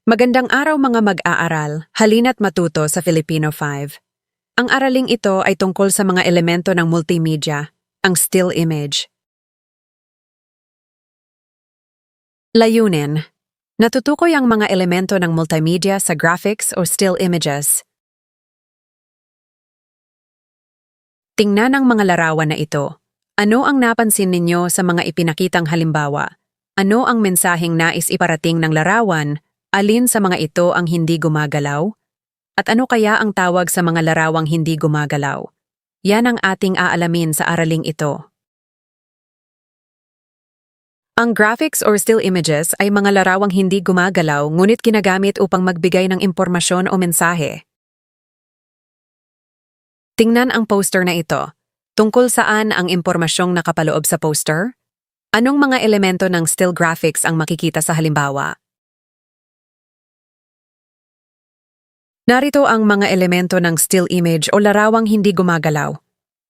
Magandang araw mga mag-aaral, halina't matuto sa Filipino 5. Ang araling ito ay tungkol sa mga elemento ng multimedia, ang still image. Layunin. Natutukoy ang mga elemento ng multimedia sa graphics o still images. Tingnan ang mga larawan na ito. Ano ang napansin ninyo sa mga ipinakitang halimbawa? Ano ang mensaheng nais iparating ng larawan? Alin sa mga ito ang hindi gumagalaw? At ano kaya ang tawag sa mga larawang hindi gumagalaw? Yan ang ating aalamin sa araling ito. Ang graphics or still images ay mga larawang hindi gumagalaw ngunit ginagamit upang magbigay ng impormasyon o mensahe. Tingnan ang poster na ito. Tungkol saan ang impormasyong nakapaloob sa poster? Anong mga elemento ng still graphics ang makikita sa halimbawa? Narito ang mga elemento ng still image o larawang hindi gumagalaw.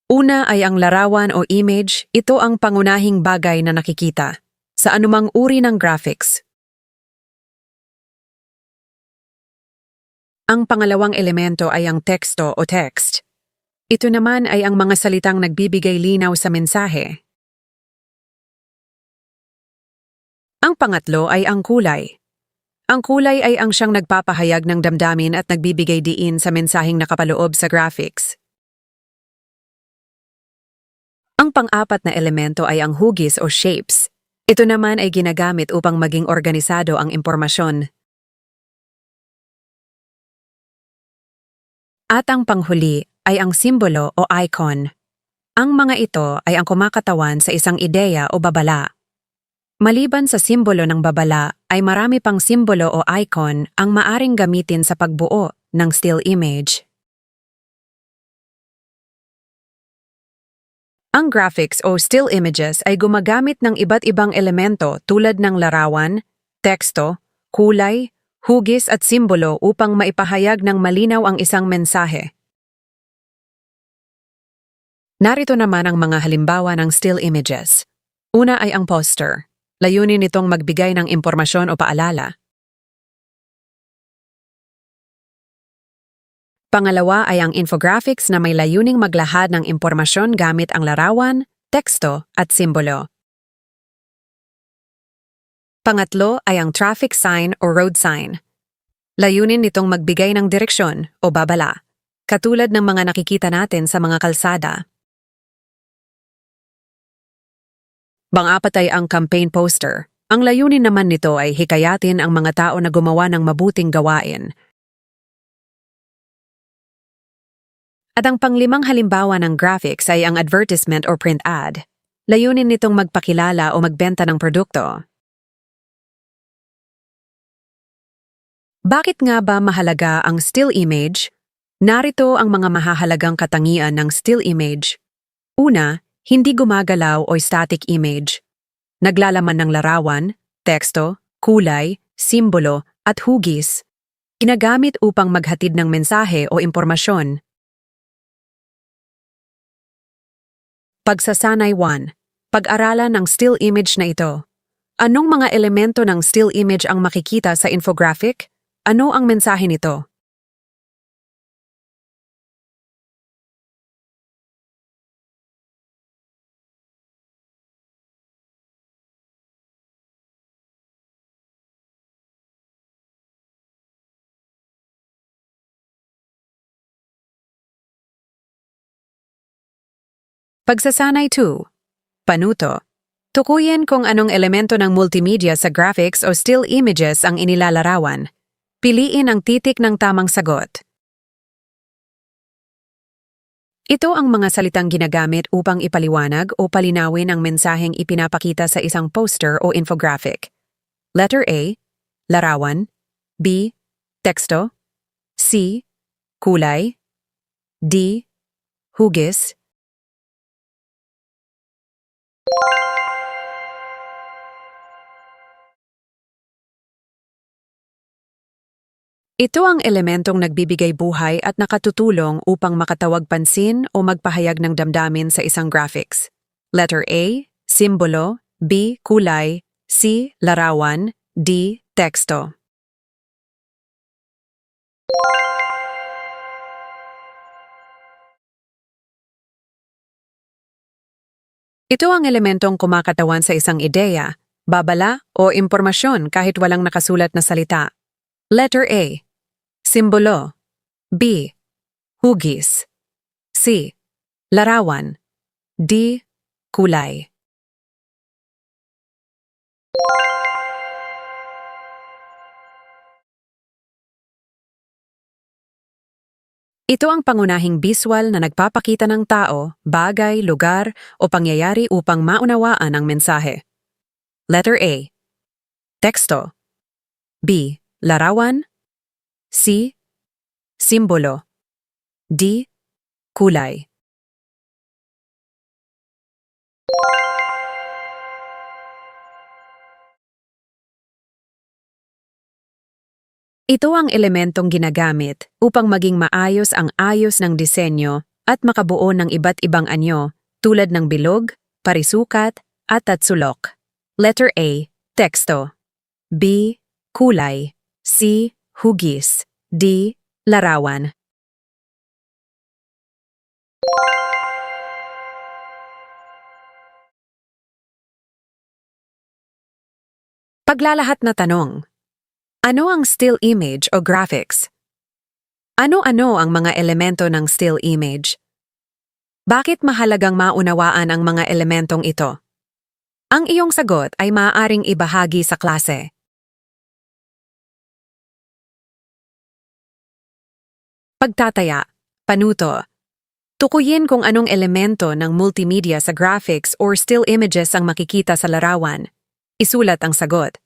Una ay ang larawan o image, ito ang pangunahing bagay na nakikita sa anumang uri ng graphics. Ang pangalawang elemento ay ang teksto o text. Ito naman ay ang mga salitang nagbibigay linaw sa mensahe. Ang pangatlo ay ang kulay. Ang kulay ay ang siyang nagpapahayag ng damdamin at nagbibigay diin sa mensaheng nakapaloob sa graphics. Ang pang-apat na elemento ay ang hugis o shapes. Ito naman ay ginagamit upang maging organisado ang impormasyon. At ang panghuli ay ang simbolo o icon. Ang mga ito ay ang kumakatawan sa isang ideya o babala. Maliban sa simbolo ng babala, ay marami pang simbolo o icon ang maaring gamitin sa pagbuo ng still image. Ang graphics o still images ay gumagamit ng iba't ibang elemento tulad ng larawan, teksto, kulay, hugis at simbolo upang maipahayag ng malinaw ang isang mensahe. Narito naman ang mga halimbawa ng still images. Una ay ang poster. Layunin nitong magbigay ng impormasyon o paalala. Pangalawa ay ang infographics na may layuning maglahad ng impormasyon gamit ang larawan, teksto at simbolo. Pangatlo ay ang traffic sign o road sign. Layunin nitong magbigay ng direksyon o babala, katulad ng mga nakikita natin sa mga kalsada. Pang-apat ay ang campaign poster. Ang layunin naman nito ay hikayatin ang mga tao na gumawa ng mabuting gawain. At ang panglimang halimbawa ng graphics ay ang advertisement or print ad. Layunin nitong magpakilala o magbenta ng produkto. Bakit nga ba mahalaga ang still image? Narito ang mga mahahalagang katangian ng still image. Una, hindi gumagalaw o static image. Naglalaman ng larawan, teksto, kulay, simbolo at hugis. Ginagamit upang maghatid ng mensahe o impormasyon. Pagsasanay 1. Pag-aralan ng still image na ito. Anong mga elemento ng still image ang makikita sa infographic? Ano ang mensahe nito? Pagsasanay 2. Panuto. Tukuyin kung anong elemento ng multimedia sa graphics o still images ang inilalarawan. Piliin ang titik ng tamang sagot. Ito ang mga salitang ginagamit upang ipaliwanag o palinawin ang mensaheng ipinapakita sa isang poster o infographic. Letter A, larawan. B, teksto. C, kulay. D, hugis. Ito ang elementong nagbibigay buhay at nakatutulong upang makatawag pansin o magpahayag ng damdamin sa isang graphics. Letter A, simbolo. B, kulay. C, larawan. D, teksto. Ito ang elementong kumakatawan sa isang ideya, babala o impormasyon kahit walang nakasulat na salita. Letter A. Simbolo. B. Hugis. C. Larawan. D. Kulay. Ito ang pangunahing biswal na nagpapakita ng tao, bagay, lugar o pangyayari upang maunawaan ang mensahe. Letter A. Teksto. B. Larawan. C. Simbolo. D. Kulay. Ito ang elementong ginagamit upang maging maayos ang ayos ng disenyo at makabuo ng iba't ibang anyo tulad ng bilog, parisukat, at tatsulok. Letter A. Teksto. B. Kulay. C. Hugis. D. Larawan. Paglalahat na tanong. Ano ang still image o graphics? Ano-ano ang mga elemento ng still image? Bakit mahalagang maunawaan ang mga elementong ito? Ang iyong sagot ay maaaring ibahagi sa klase. Pagtataya, panuto. Tukuyin kung anong elemento ng multimedia sa graphics or still images ang makikita sa larawan. Isulat ang sagot.